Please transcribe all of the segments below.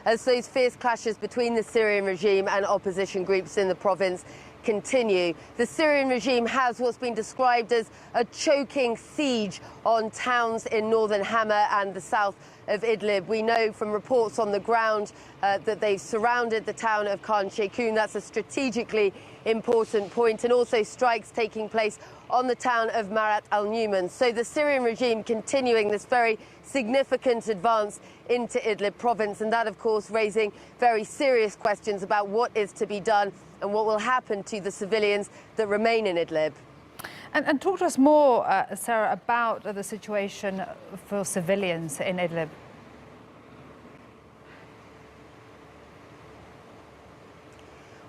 as those fierce clashes between the Syrian regime and opposition groups in the province continue. The Syrian regime has what's been described as a choking siege on towns in northern Hama and the south of Idlib. We know from reports on the ground that they've surrounded the town of Khan Sheikhoun. That's a strategically important point, and also strikes taking place on the town of Marat al-Numan. So the Syrian regime continuing this very significant advance into Idlib province, and that, of course, raising very serious questions about what is to be done and what will happen to the civilians that remain in Idlib. And talk to us more, Sarah, about the situation for civilians in Idlib.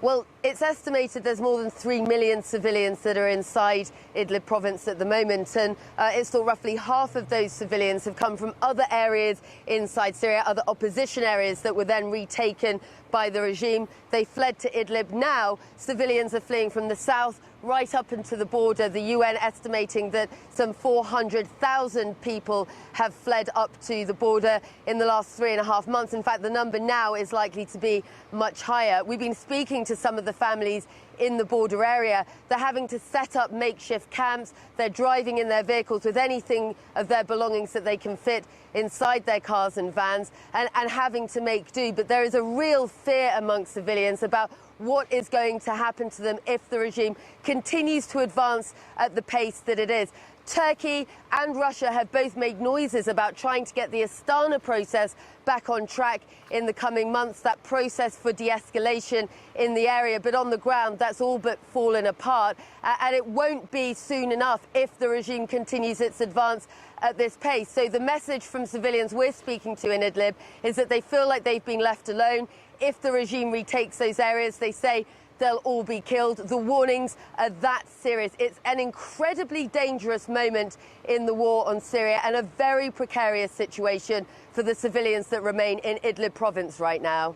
Well, it's estimated there's more than 3 million civilians that are inside Idlib province at the moment, and it's thought roughly half of those civilians have come from other areas inside Syria, other opposition areas that were then retaken by the regime. They fled to Idlib. Now, civilians are fleeing from the south right up into the border. The UN estimating that some 400,000 people have fled up to the border in the last 3.5 months. In fact, the number now is likely to be much higher. We've been speaking to some of the families in the border area. They're having to set up makeshift camps. They're driving in their vehicles with anything of their belongings that they can fit inside their cars and vans, and having to make do. But there is a real fear amongst civilians about what is going to happen to them if the regime continues to advance at the pace that it is. Turkey and Russia have both made noises about trying to get the Astana process back on track in the coming months, that process for de-escalation in the area. But on the ground, that's all but fallen apart. And it won't be soon enough if the regime continues its advance at this pace. So the message from civilians we're speaking to in Idlib is that they feel like they've been left alone. If the regime retakes those areas, they say they'll all be killed. The warnings are that serious. It's an incredibly dangerous moment in the war on Syria, and a very precarious situation for the civilians that remain in Idlib province right now.